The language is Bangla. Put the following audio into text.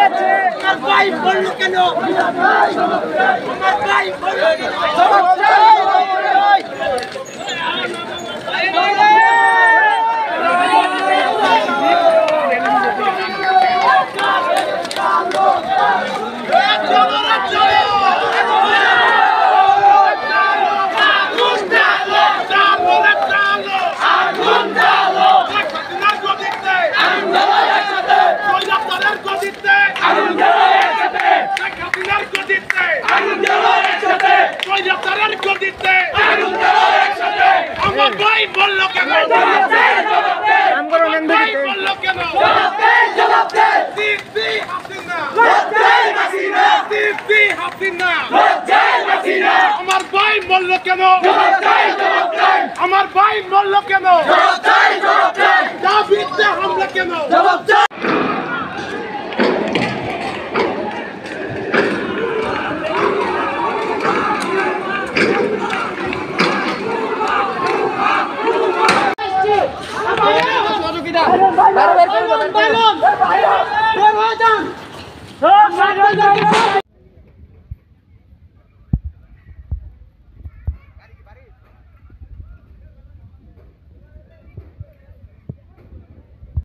আমার ভাই বললো কেন? আমার ভাই বললো আমার ভাই বললো কেন? আমার ভাই বললো কেন? আমার ভাই বললো কেন? দাবিতে হামলা কেন?